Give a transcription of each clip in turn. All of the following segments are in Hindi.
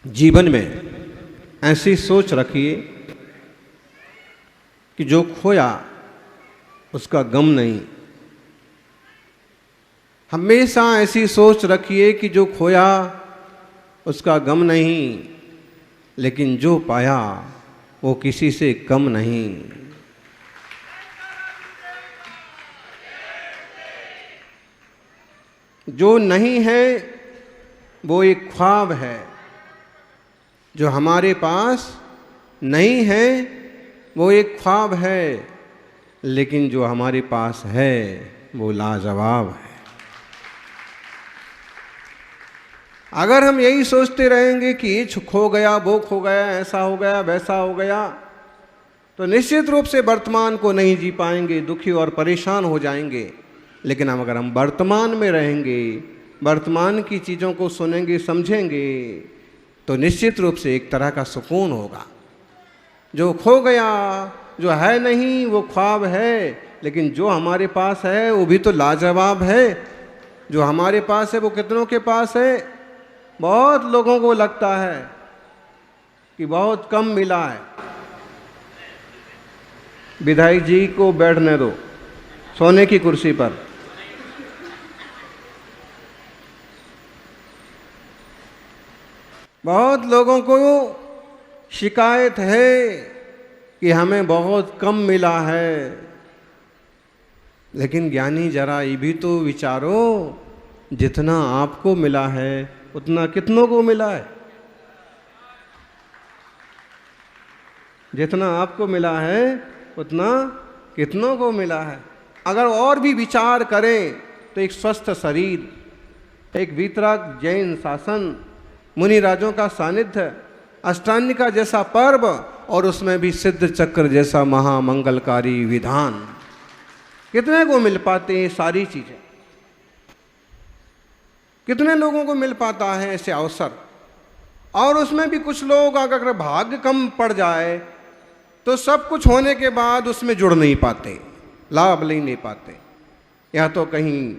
जीवन में ऐसी सोच रखिए कि जो खोया उसका गम नहीं। हमेशा ऐसी सोच रखिए कि जो खोया उसका गम नहीं, लेकिन जो पाया वो किसी से कम नहीं। जो नहीं है वो एक ख्वाब है, जो हमारे पास नहीं है वो एक ख्वाब है, लेकिन जो हमारे पास है वो लाजवाब है। अगर हम यही सोचते रहेंगे कि ये खो गया, वो खो गया, ऐसा हो गया, वैसा हो गया, तो निश्चित रूप से वर्तमान को नहीं जी पाएंगे, दुखी और परेशान हो जाएंगे। लेकिन अगर हम वर्तमान में रहेंगे, वर्तमान की चीज़ों को सुनेंगे, समझेंगे, तो निश्चित रूप से एक तरह का सुकून होगा। जो खो गया, जो है नहीं, वो ख्वाब है, लेकिन जो हमारे पास है वो भी तो लाजवाब है। जो हमारे पास है वो कितनों के पास है? बहुत लोगों को लगता है कि बहुत कम मिला है। विधायक जी को बैठने दो सोने की कुर्सी पर। बहुत लोगों को शिकायत है कि हमें बहुत कम मिला है, लेकिन ज्ञानी जरा ये भी तो विचारो, जितना आपको मिला है उतना कितनों को मिला है? जितना आपको मिला है उतना कितनों को मिला है? अगर और भी विचार करें तो एक स्वस्थ शरीर, एक वीतराग जैन शासन, मुनि राजों का सानिध्य, अष्टांगिका जैसा पर्व, और उसमें भी सिद्ध चक्र जैसा महामंगलकारी विधान, कितने को मिल पाते हैं सारी चीजें? कितने लोगों को मिल पाता है ऐसे अवसर? और उसमें भी कुछ लोग अगर भाग्य कम पड़ जाए तो सब कुछ होने के बाद उसमें जुड़ नहीं पाते, लाभ नहीं पाते, या तो कहीं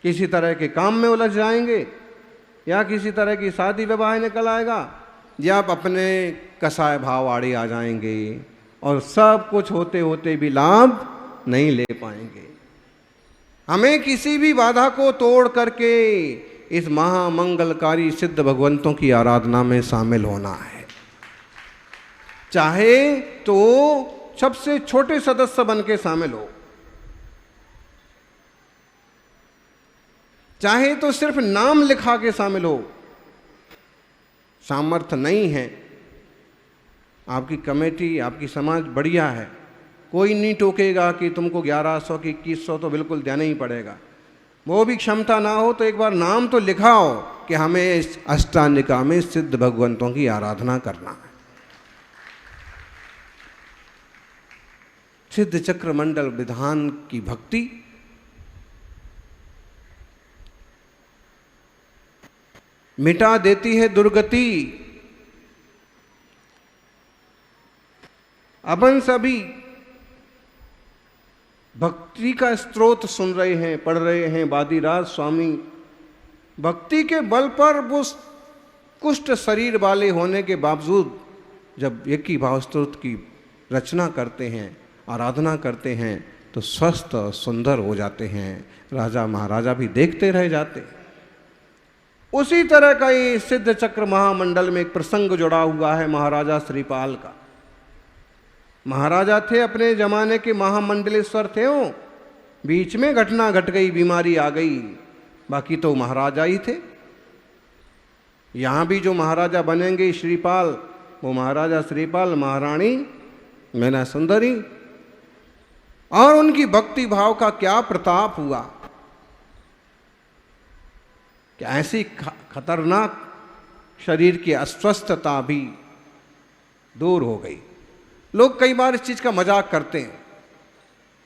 किसी तरह के काम में उलझ जाएंगे, या किसी तरह की शादी विवाह निकल आएगा, या आप अपने कसाय भाव आड़े आ जाएंगे, और सब कुछ होते होते भी लाभ नहीं ले पाएंगे। हमें किसी भी बाधा को तोड़ करके इस महामंगलकारी सिद्ध भगवंतों की आराधना में शामिल होना है। चाहे तो सबसे छोटे सदस्य बन के शामिल हो, चाहे तो सिर्फ नाम लिखा के शामिल हो। सामर्थ्य नहीं है, आपकी कमेटी, आपकी समाज बढ़िया है, कोई नहीं टोकेगा कि तुमको 1100 की 2100 तो बिल्कुल देना ही पड़ेगा। वो भी क्षमता ना हो तो एक बार नाम तो लिखाओ कि हमें इस अष्टांगिका में सिद्ध भगवंतों की आराधना करना है। सिद्ध चक्र मंडल विधान की भक्ति मिटा देती है दुर्गति। अपन सभी भक्ति का स्रोत सुन रहे हैं, पढ़ रहे हैं। वादिराज स्वामी भक्ति के बल पर वो कुष्ठ शरीर वाले होने के बावजूद जब एक ही भाव स्तोत्र की रचना करते हैं, आराधना करते हैं, तो स्वस्थ और सुंदर हो जाते हैं। राजा महाराजा भी देखते रह जाते हैं। उसी तरह का ये सिद्ध चक्र महामंडल में एक प्रसंग जुड़ा हुआ है महाराजा श्रीपाल का। महाराजा थे, अपने जमाने के महामंडलेश्वर थे वो। बीच में घटना घट गई, बीमारी आ गई, बाकी तो महाराजा ही थे। यहाँ भी जो महाराजा बनेंगे श्रीपाल, वो महाराजा श्रीपाल, महारानी मैना सुंदरी, और उनकी भक्ति भाव का क्या प्रताप हुआ कि ऐसी खतरनाक शरीर की अस्वस्थता भी दूर हो गई। लोग कई बार इस चीज़ का मजाक करते हैं,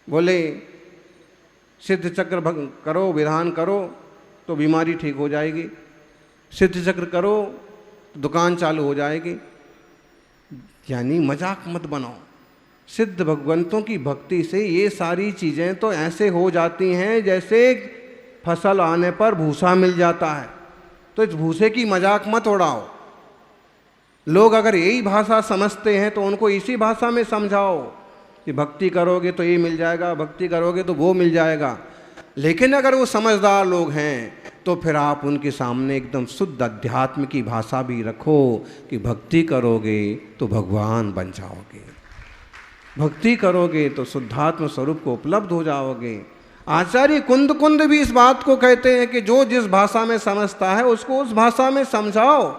बोले सिद्ध चक्र करो, विधान करो तो बीमारी ठीक हो जाएगी, सिद्ध चक्र करो तो दुकान चालू हो जाएगी। यानी मजाक मत बनाओ। सिद्ध भगवंतों की भक्ति से ये सारी चीज़ें तो ऐसे हो जाती हैं जैसे फसल आने पर भूसा मिल जाता है। तो इस भूसे की मजाक मत उड़ाओ। लोग अगर यही भाषा समझते हैं तो उनको इसी भाषा में समझाओ कि भक्ति करोगे तो ये मिल जाएगा, भक्ति करोगे तो वो मिल जाएगा। लेकिन अगर वो समझदार लोग हैं तो फिर आप उनके सामने एकदम शुद्ध अध्यात्म की भाषा भी रखो कि भक्ति करोगे तो भगवान बन जाओगे, भक्ति करोगे तो शुद्धात्म स्वरूप को उपलब्ध हो जाओगे। आचार्य कुंद कुंद भी इस बात को कहते हैं कि जो जिस भाषा में समझता है उसको उस भाषा में समझाओ,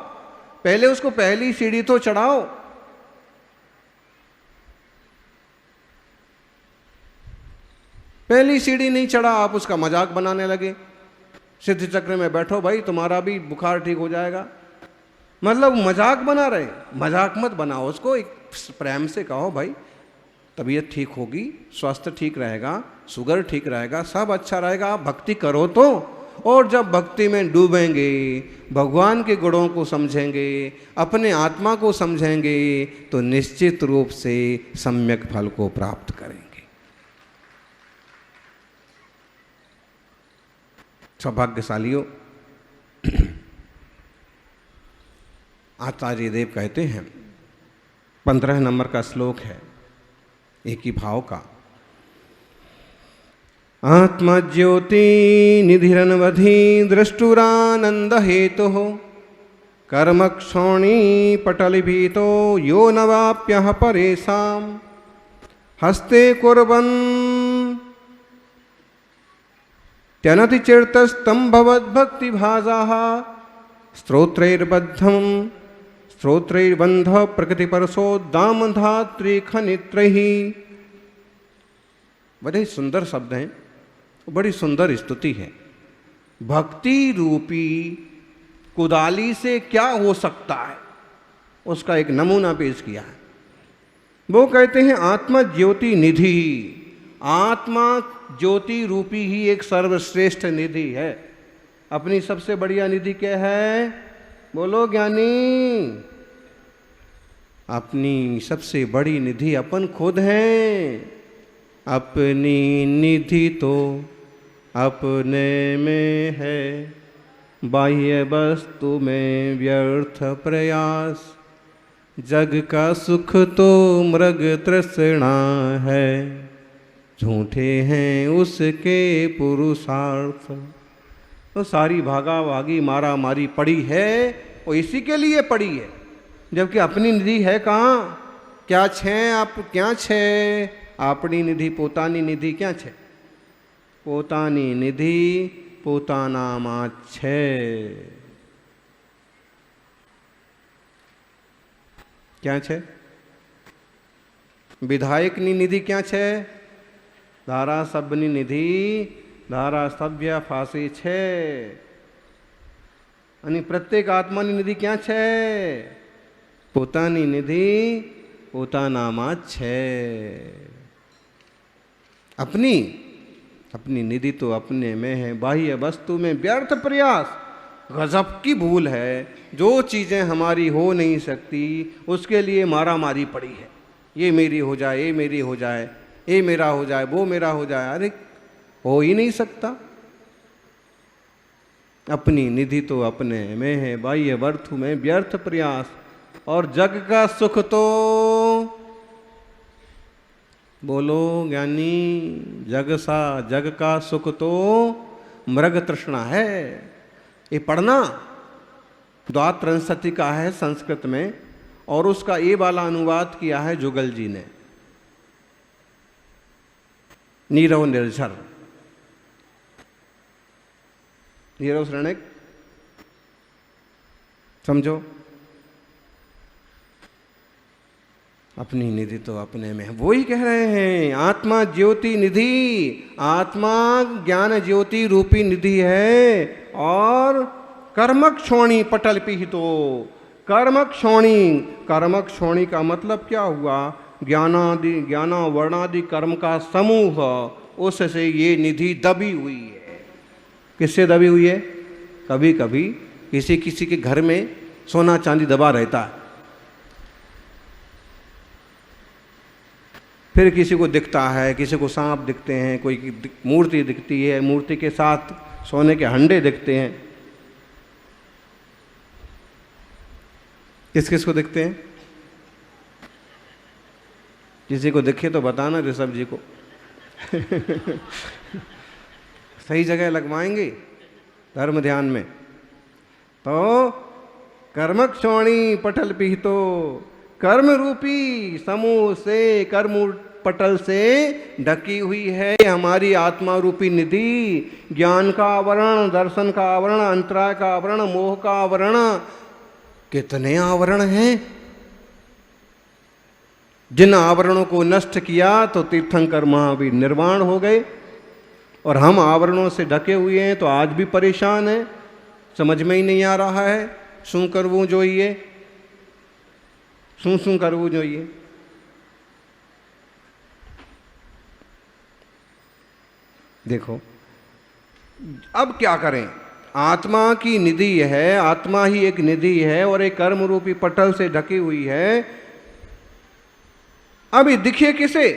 पहले उसको पहली सीढ़ी तो चढ़ाओ। पहली सीढ़ी नहीं चढ़ा, आप उसका मजाक बनाने लगे। सिद्ध चक्र में बैठो भाई, तुम्हारा भी बुखार ठीक हो जाएगा। मतलब मजाक बना रहे, मजाक मत बनाओ उसको, एक प्रेम से कहो भाई तबीयत ठीक होगी, स्वास्थ्य ठीक रहेगा, शुगर ठीक रहेगा, सब अच्छा रहेगा, आप भक्ति करो तो। और जब भक्ति में डूबेंगे, भगवान के गुणों को समझेंगे, अपने आत्मा को समझेंगे तो निश्चित रूप से सम्यक फल को प्राप्त करेंगे। सौभाग्यशालियों, आचार्य देव कहते हैं 15 नंबर का श्लोक है एक ही भाव का। आत्मा ज्योति निधिरनवधि दृष्टुरानंद हेतु कर्म क्षोणी पटलिभीतो यो नवाप्यः परेशां हस्ते कुर्वन् त्यनति चिरतस्तं भवद्भक्ति भाजाः स्तोत्रैर्बन्ध प्रकृतिपरशो दामधात्री खनित्रैहि। बड़े सुंदर शब्द हैं, बड़ी सुंदर स्तुति है। भक्ति रूपी कुदाली से क्या हो सकता है उसका एक नमूना पेश किया है। वो कहते हैं आत्मा ज्योति निधि, आत्मा ज्योति रूपी ही एक सर्वश्रेष्ठ निधि है। अपनी सबसे बढ़िया निधि क्या है? बोलो ज्ञानी। अपनी सबसे बड़ी निधि अपन खुद हैं। अपनी निधि तो अपने में है, बाह्य वस्तु में व्यर्थ प्रयास। जग का सुख तो मृग तृष्णा है, झूठे हैं उसके पुरुषार्थ। तो सारी भागा भागी मारा मारी पड़ी है और इसी के लिए पड़ी है, जबकि अपनी निधि है कहाँ? क्या छे आप क्या छे? अपनी निधि पोतानी निधि क्या छे? पोतानी निधि पोतानाમાં છે। क्या छे? विधायकनी निधि क्या छे? धारासभ्यनी निधि धारासभ्य फांसी छे। અને પ્રત્યેક આત્માની નિધિ ક્યાં છે? પોતાની નિધિ પોતાનામાં જ છે। अपनी निधि तो अपने में है, बाह्य वस्तु में व्यर्थ प्रयास। गजब की भूल है, जो चीज़ें हमारी हो नहीं सकती उसके लिए मारा मारी पड़ी है। ये मेरी हो जाए, ये मेरी हो जाए, ये मेरा हो जाए, वो मेरा हो जाए। अरे हो ही नहीं सकता। अपनी निधि तो अपने में है, बाह्य वस्तु में व्यर्थ प्रयास। और जग का सुख तो बोलो ज्ञानी, जग का सुख तो मृग तृष्णा है। ये पढ़ना द्वात्रिंशति का है संस्कृत में, और उसका ये वाला अनुवाद किया है जुगल जी ने, नीरव निर्झर। नीरव श्रेणिक समझो। अपनी निधि तो अपने में है, वो ही कह रहे हैं आत्मा ज्योति निधि। आत्मा ज्ञान ज्योति रूपी निधि है। और कर्मक्षोणी पटल पिहितो। कर्मक्षोणी का मतलब क्या हुआ? ज्ञान वर्णादि कर्म का समूह, उससे ये निधि दबी हुई है। किससे दबी हुई है? कभी कभी किसी के घर में सोना चांदी दबा रहता है, फिर किसी को दिखता है, किसी को सांप दिखते हैं, कोई मूर्ति दिखती है, मूर्ति के साथ सोने के हंडे दिखते हैं। किस किस को दिखते हैं? किसी को दिखे तो बताना ऋषभ जी को। सही जगह लगवाएंगे धर्म ध्यान में। तो कर्मक्षोणी पटल पीतो, कर्म रूपी समूह से, कर्म पटल से ढकी हुई है हमारी आत्मा रूपी निधि। ज्ञान का आवरण, दर्शन का आवरण, अंतराय का आवरण, मोह का आवरण, कितने आवरण हैं। जिन आवरणों को नष्ट किया तो तीर्थंकर महावीर निर्वाण हो गए, और हम आवरणों से ढके हुए हैं तो आज भी परेशान हैं। समझ में ही नहीं आ रहा है, शू करवूं જોઈએ, शू करवूं જોઈએ। देखो अब क्या करें, आत्मा की निधि है, आत्मा ही एक निधि है और एक कर्म रूपी पटल से ढकी हुई है। अब ये दिखे किसे?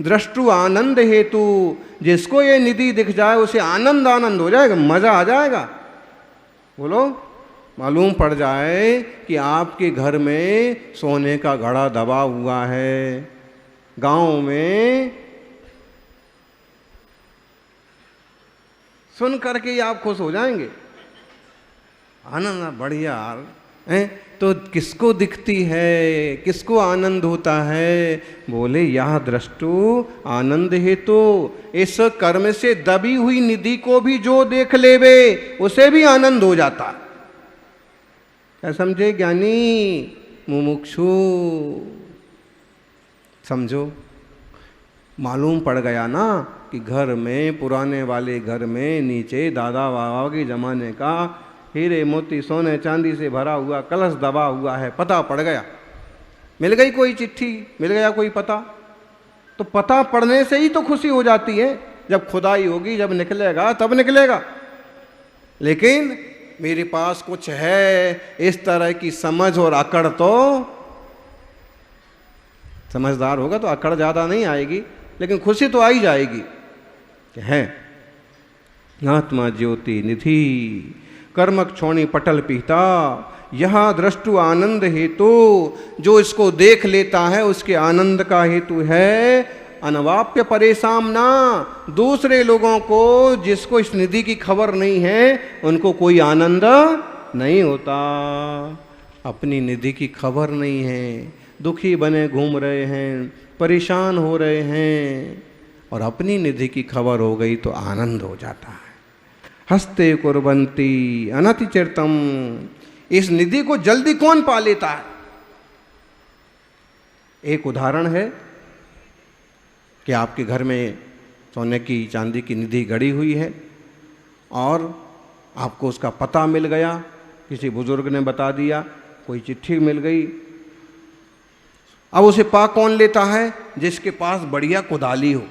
दृष्टु आनंद हेतु। जिसको ये निधि दिख जाए उसे आनंद आनंद हो जाएगा, मजा आ जाएगा। बोलो, मालूम पड़ जाए कि आपके घर में सोने का घड़ा दबा हुआ है, गांव में, सुन करके ही आप खुश हो जाएंगे। आनंद, बढ़िया है। तो किसको दिखती है, किसको आनंद होता है? बोले यह दृष्टु आनंद हेतु। इस कर्म से दबी हुई निधि को भी जो देख लेवे उसे भी आनंद हो जाता। क्या समझे ज्ञानी मुमुक्षु? समझो, मालूम पड़ गया ना कि घर में, पुराने वाले घर में नीचे दादा बाबा के जमाने का हीरे मोती सोने चांदी से भरा हुआ कलश दबा हुआ है। पता पड़ गया, मिल गई कोई चिट्ठी, मिल गया कोई पता। तो पता पड़ने से ही तो खुशी हो जाती है। जब खुदाई होगी, जब निकलेगा तब निकलेगा। लेकिन मेरे पास कुछ है, इस तरह की समझ और अकड़, तो समझदार होगा तो अकड़ ज़्यादा नहीं आएगी, लेकिन खुशी तो आ ही जाएगी। है आत्मा ज्योति निधि, कर्मक्षोणी पटल पीता, यह दृष्टु आनंद हेतु। जो इसको देख लेता है उसके आनंद का हेतु है। अनवाप्य परेशान, दूसरे लोगों को, जिसको इस निधि की खबर नहीं है, उनको कोई आनंद नहीं होता। अपनी निधि की खबर नहीं है, दुखी बने घूम रहे हैं, परेशान हो रहे हैं, और अपनी निधि की खबर हो गई तो आनंद हो जाता है। हस्ते कुर्वन्ति अनतिचिरतम। इस निधि को जल्दी कौन पा लेता है? एक उदाहरण है कि आपके घर में सोने की चांदी की निधि गड़ी हुई है और आपको उसका पता मिल गया, किसी बुजुर्ग ने बता दिया, कोई चिट्ठी मिल गई। अब उसे पा कौन लेता है? जिसके पास बढ़िया कुदाली हो,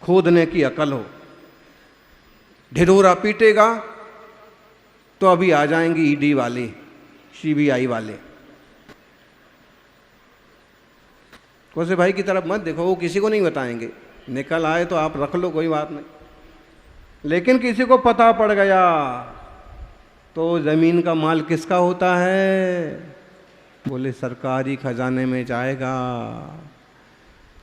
खोदने की अकल हो। ढिढोरा पीटेगा तो अभी आ जाएंगे ईडी वाले, सीबीआई वाले। कोसे भाई की तरफ मत देखो, वो किसी को नहीं बताएंगे। निकल आए तो आप रख लो, कोई बात नहीं। लेकिन किसी को पता पड़ गया तो जमीन का माल किसका होता है? बोले सरकारी खजाने में जाएगा।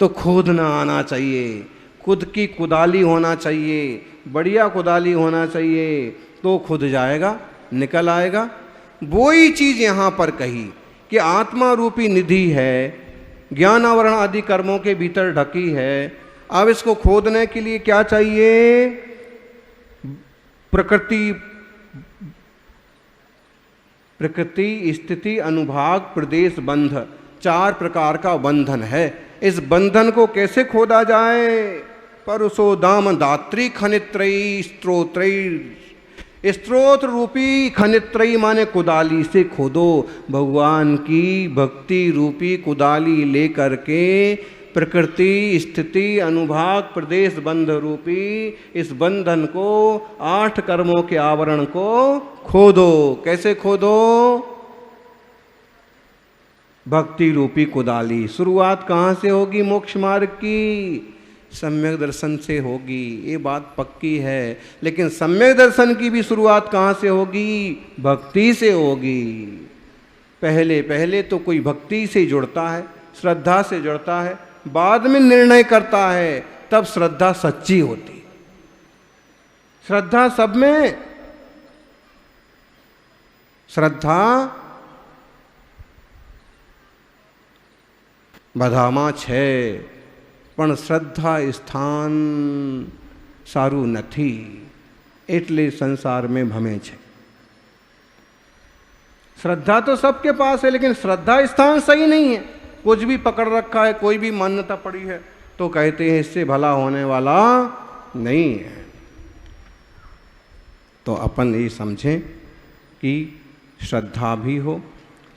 तो खोदना आना चाहिए, खुद की कुदाली होना चाहिए, बढ़िया कुदाली होना चाहिए, तो खुद जाएगा, निकल आएगा। वो ही चीज़ यहाँ पर कही कि आत्मा रूपी निधि है, ज्ञान आवरण आदि कर्मों के भीतर ढकी है। अब इसको खोदने के लिए क्या चाहिए? प्रकृति स्थिति अनुभाग प्रदेश बंध, 4 प्रकार का बंधन है। इस बंधन को कैसे खोदा जाए? परुषो दाम दात्री खनित्रयी स्त्रोत्रयी। स्त्रोत रूपी खनित्रयी माने कुदाली से खोदो। भगवान की भक्ति रूपी कुदाली लेकर के प्रकृति स्थिति अनुभाग प्रदेश बंध रूपी इस बंधन को, 8 कर्मों के आवरण को खोदो। कैसे खोदो? भक्ति रूपी कुदाली। शुरुआत कहाँ से होगी मोक्ष मार्ग की? सम्यक दर्शन से होगी, ये बात पक्की है। लेकिन सम्यक दर्शन की भी शुरुआत कहाँ से होगी? भक्ति से होगी। पहले पहले तो कोई भक्ति से जुड़ता है, श्रद्धा से जुड़ता है, बाद में निर्णय करता है, तब श्रद्धा सच्ची होती। श्रद्धा सब में, श्रद्धा બધામાં છે પણ શ્રદ્ધા સ્થાન સારું નથી, એટલે संसार में भमे છે। श्रद्धा तो सबके पास है, लेकिन श्रद्धा स्थान सही नहीं है। कुछ भी पकड़ रखा है, कोई भी मान्यता पड़ी है तो कहते हैं इससे भला होने वाला नहीं है। तो अपन ये समझें कि श्रद्धा भी हो,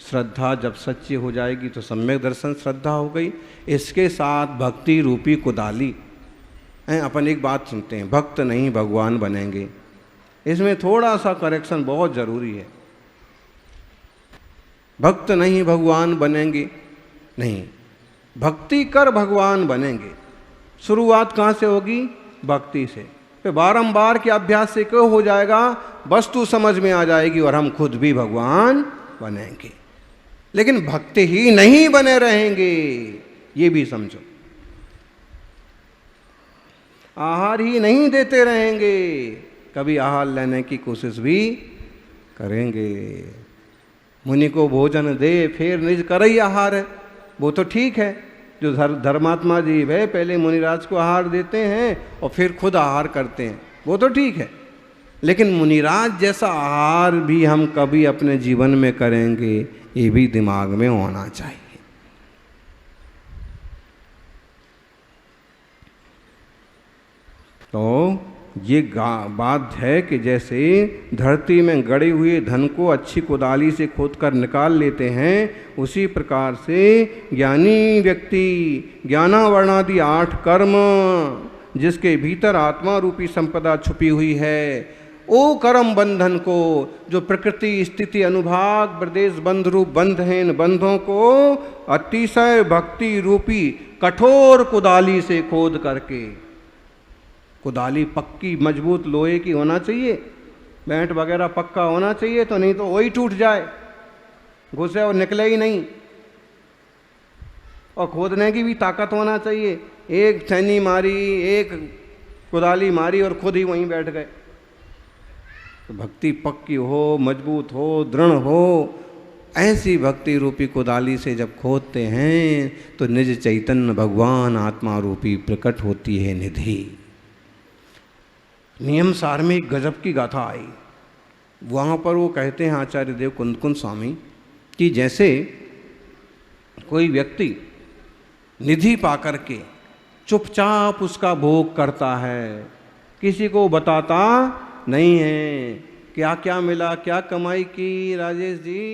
श्रद्धा जब सच्ची हो जाएगी तो सम्यक दर्शन श्रद्धा हो गई। इसके साथ भक्ति रूपी कुदाली। अपन एक बात सुनते हैं, भक्त नहीं भगवान बनेंगे। इसमें थोड़ा सा करेक्शन बहुत ज़रूरी है। भक्त नहीं भगवान बनेंगे नहीं, भक्ति कर भगवान बनेंगे। शुरुआत कहाँ से होगी? भक्ति से। फिर बारंबार के अभ्यास से क्यों हो जाएगा? वस्तु समझ में आ जाएगी और हम खुद भी भगवान बनेंगे। लेकिन भक्त ही नहीं बने रहेंगे, ये भी समझो। आहार ही नहीं देते रहेंगे, कभी आहार लेने की कोशिश भी करेंगे। मुनि को भोजन दे फिर निज करई आहार है, वो तो ठीक है। जो धर्मात्मा जीव है पहले मुनिराज को आहार देते हैं और फिर खुद आहार करते हैं, वो तो ठीक है। लेकिन मुनिराज जैसा आहार भी हम कभी अपने जीवन में करेंगे, ये भी दिमाग में होना चाहिए। तो ये बात है कि जैसे धरती में गड़े हुए धन को अच्छी कुदाली से खोदकर निकाल लेते हैं, उसी प्रकार से ज्ञानी व्यक्ति ज्ञानावर्णादि 8 कर्म जिसके भीतर आत्मा रूपी संपदा छुपी हुई है, ओ कर्म बंधन को, जो प्रकृति स्थिति अनुभाग प्रदेश बंध रूप बंध हैं, इन बंधों को अतिशय भक्ति रूपी कठोर कुदाली से खोद करके, कुदाली पक्की मजबूत लोहे की होना चाहिए, बैंट वगैरह पक्का होना चाहिए, तो नहीं तो वही टूट जाए, घुसे और निकले ही नहीं। और खोदने की भी ताकत होना चाहिए। एक छेनी मारी, एक कुदाली मारी और खुद ही वहीं बैठ गए। तो भक्ति पक्की हो, मजबूत हो, दृढ़ हो, ऐसी भक्ति रूपी कुदाली से जब खोदते हैं तो निज चैतन्य भगवान आत्मा रूपी प्रकट होती है निधि। नियम सार में एक गजब की गाथा आई। वहाँ पर वो कहते हैं आचार्य देव कुंदकुंद स्वामी कि जैसे कोई व्यक्ति निधि पाकर के चुपचाप उसका भोग करता है, किसी को बताता नहीं है क्या क्या मिला, क्या कमाई की राजेश जी।